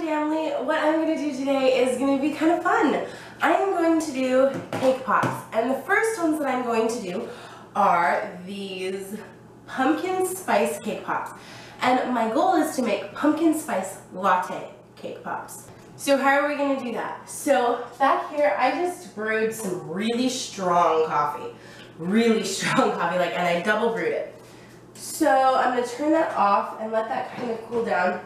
family. What I'm going to do today is going to be kind of fun. I am going to do cake pops, and the first ones that I'm going to do are these pumpkin spice cake pops. And my goal is to make pumpkin spice latte cake pops. So how are we going to do that? So back here I just brewed some really strong coffee. And I double brewed it. So I'm going to turn that off and let that kind of cool down.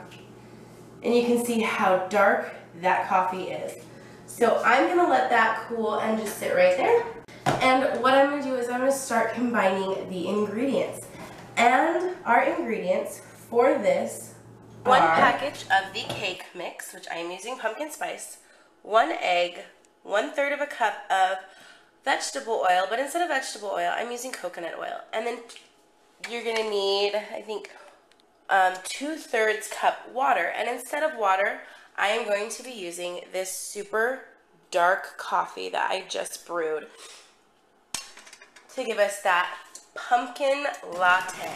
And you can see how dark that coffee is. So I'm going to let that cool and just sit right there. And what I'm going to do is I'm going to start combining the ingredients. And our ingredients for this are 1 package of the cake mix, which I am using pumpkin spice, 1 egg, 1/3 of a cup of vegetable oil, but instead of vegetable oil, I'm using coconut oil. And then you're going to need, I think, 2/3 cup water. And instead of water, I am going to be using this super dark coffee that I just brewed to give us that pumpkin latte.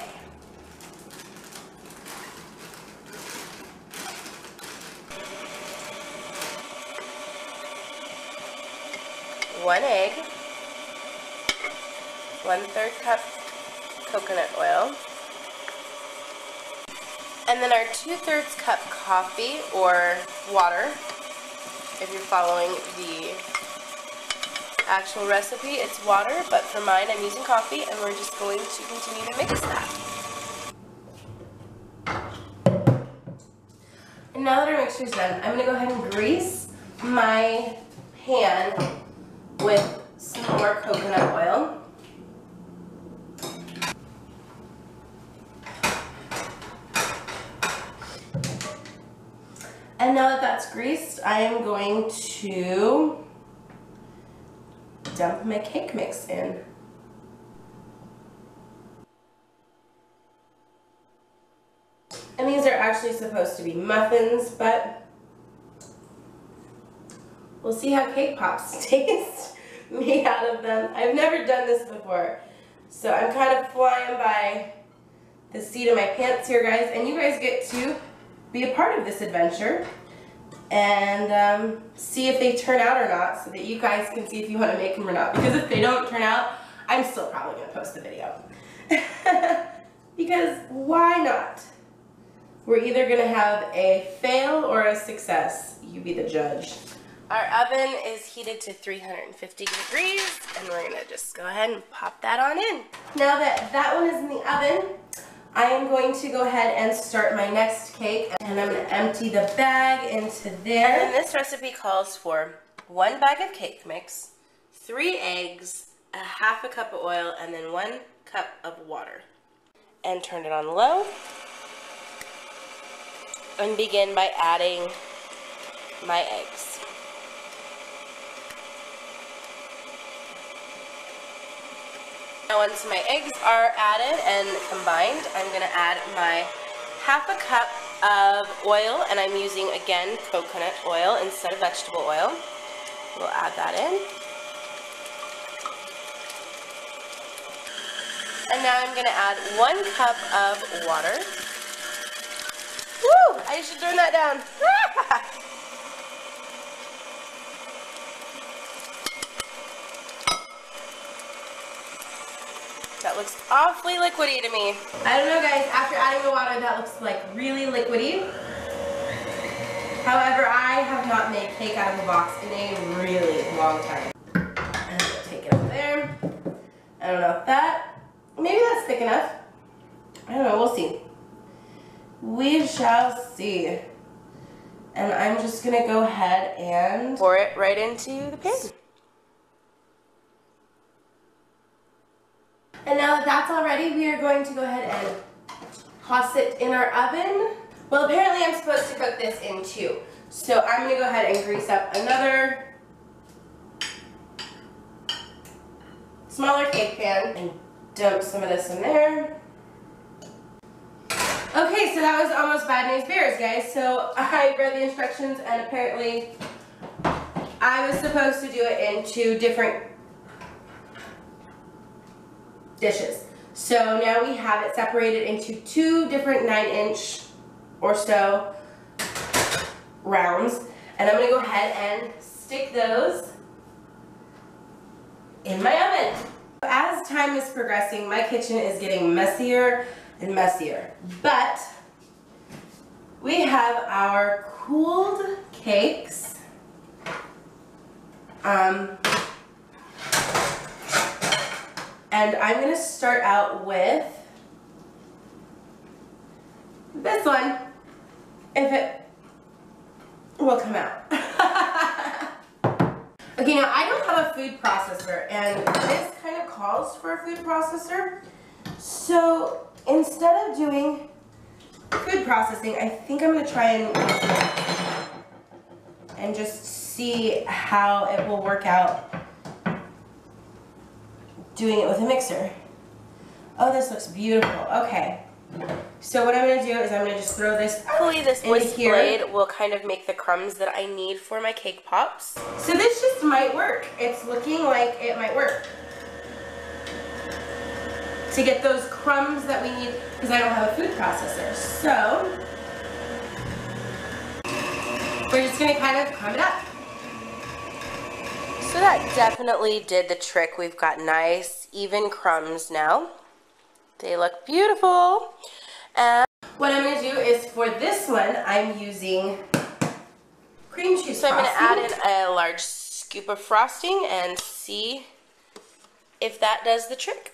One egg, 1/3 cup coconut oil, and then our 2/3 cup coffee or water, if you're following the actual recipe, it's water, but for mine I'm using coffee, and we're just going to continue to mix that. And now that our mixture's done, I'm going to go ahead and grease my pan with some more coconut oil. And now that that's greased, I am going to dump my cake mix in. And these are actually supposed to be muffins, but we'll see how cake pops taste made out of them. I've never done this before, so I'm kind of flying by the seat of my pants here, guys, and you guys get to be a part of this adventure and see if they turn out or not, so that you guys can see if you want to make them or not, because if they don't turn out, I'm still probably going to post the video. Because why not? We're either going to have a fail or a success. You be the judge. Our oven is heated to 350 degrees, and we're going to just go ahead and pop that on in. Now that that one is in the oven, I am going to go ahead and start my next cake, and I'm going to empty the bag into there. And this recipe calls for 1 bag of cake mix, 3 eggs, 1/2 cup of oil, and then 1 cup of water. And turn it on low. And begin by adding my eggs. Now once my eggs are added and combined, I'm going to add my 1/2 cup of oil, and I'm using, again, coconut oil instead of vegetable oil. We'll add that in. And now I'm going to add 1 cup of water. Woo! I should turn that down. That looks awfully liquidy to me. I don't know, guys, after adding the water, that looks like really liquidy. However, I have not made cake out of the box in a really long time. And we'll take it up there. I don't know if maybe that's thick enough. I don't know, we'll see. We shall see. And I'm just gonna go ahead and pour it right into the pan. And now that that's all ready, we are going to go ahead and toss it in our oven. Well, apparently I'm supposed to cook this in 2. So I'm going to go ahead and grease up another smaller cake pan and dump some of this in there. Okay, so that was almost bad news bears, guys. So I read the instructions, and apparently I was supposed to do it in 2 different dishes. So now we have it separated into 2 different 9-inch or so rounds, and I'm going to go ahead and stick those in my oven. As time is progressing, my kitchen is getting messier and messier, but we have our cooled cakes. And I'm going to start out with this one, if it will come out. Okay, now I don't have a food processor, and this kind of calls for a food processor. So instead of doing food processing, I think I'm going to try and just see how it will work out doing it with a mixer. Oh, this looks beautiful. Okay. So what I'm going to do is I'm going to just throw this. Hopefully this whisk blade will kind of make the crumbs that I need for my cake pops. So this just might work. It's looking like it might work. To get those crumbs that we need, because I don't have a food processor. So we're just going to kind of crumb it up. So that definitely did the trick. We've got nice, even crumbs now. They look beautiful. And what I'm going to do is for this one, I'm using cream cheese frosting. So I'm going to add in a large scoop of frosting and see if that does the trick.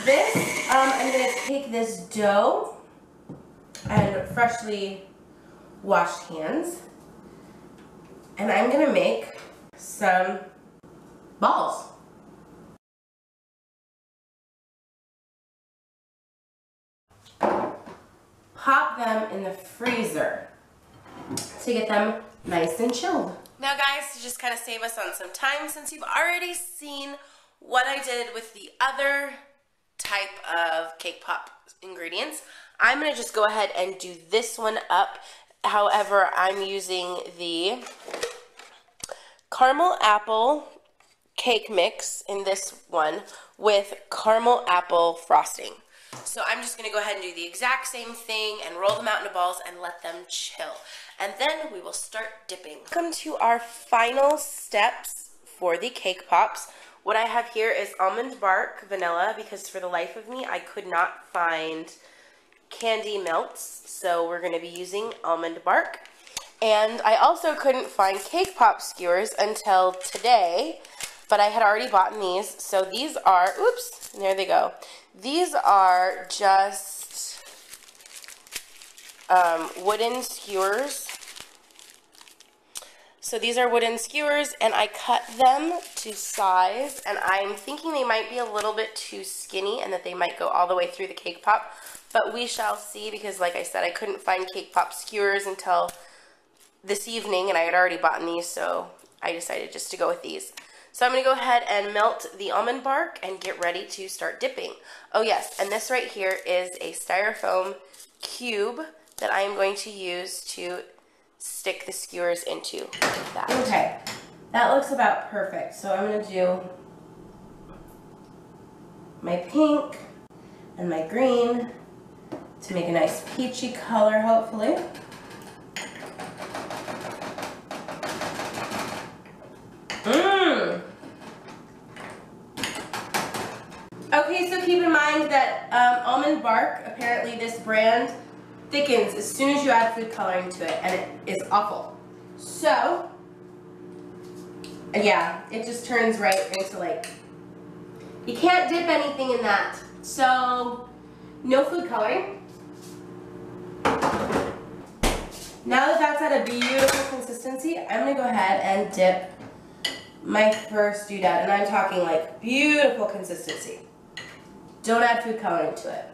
This, I'm going to take this dough and freshly washed hands, and I'm going to make some balls. Pop them in the freezer to get them nice and chilled. Now guys, to just kind of save us on some time, since you've already seen what I did with the other type of cake pop ingredients, I'm going to just go ahead and do this one up. However, I'm using the caramel apple cake mix in this one with caramel apple frosting. So I'm just going to go ahead and do the exact same thing and roll them out into balls and let them chill. And then we will start dipping. Welcome to our final steps for the cake pops. What I have here is almond bark vanilla, because for the life of me I could not find candy melts, so we're going to be using almond bark. And I also couldn't find cake pop skewers until today, but I had already bought these. So these are, oops, there they go. These are just wooden skewers. So these are wooden skewers, and I cut them to size, and I'm thinking they might be a little bit too skinny and that they might go all the way through the cake pop, but we shall see, because like I said, I couldn't find cake pop skewers until this evening, and I had already bought these, so I decided just to go with these. So I'm going to go ahead and melt the almond bark and get ready to start dipping. Oh yes, and this right here is a styrofoam cube that I am going to use to stick the skewers into like that. Okay, that looks about perfect. So I'm going to do my pink and my green to make a nice peachy color, hopefully. Okay, so keep in mind that almond bark, apparently this brand, thickens as soon as you add food coloring to it, and it is awful. So, yeah, it just turns right into like, you can't dip anything in that. So, no food coloring. Now that that's at a beautiful consistency, I'm going to go ahead and dip my first doodad, and I'm talking like beautiful consistency. Don't add food coloring to it.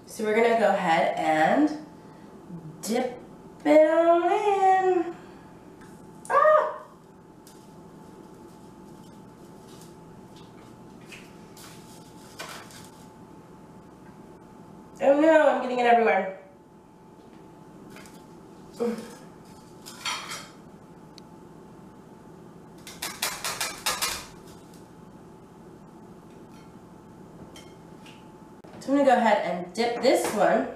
So we're going to go ahead and dip it on in. Ah! Oh no, I'm getting it everywhere. So I'm gonna go ahead and dip this one.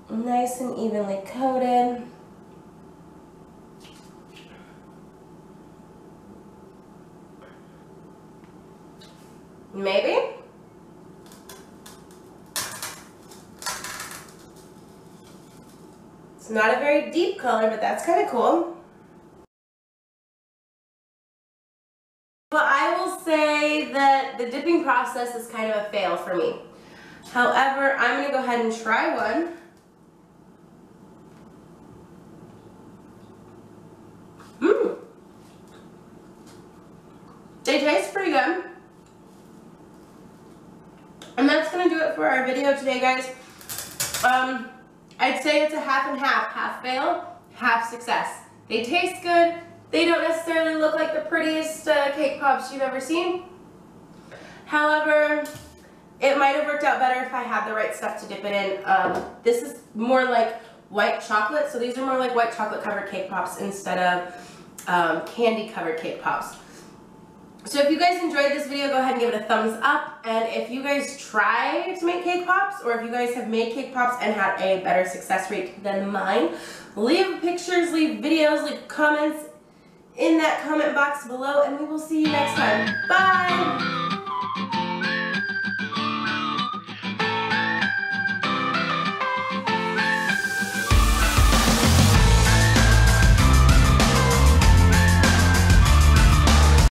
Nice and evenly coated. Maybe. It's not a very deep color, but that's kind of cool. But I will say that the dipping process is kind of a fail for me. However, I'm going to go ahead and try one. They taste pretty good. And that's going to do it for our video today, guys. I'd say it's a half and half fail, half success. They taste good. They don't necessarily look like the prettiest cake pops you've ever seen. However, it might have worked out better if I had the right stuff to dip it in. This is more like white chocolate, so these are more like white chocolate covered cake pops instead of candy covered cake pops. So if you guys enjoyed this video, go ahead and give it a thumbs up. And if you guys try to make cake pops, or if you guys have made cake pops and had a better success rate than mine, leave pictures, leave videos, leave comments in that comment box below, and we will see you next time. Bye!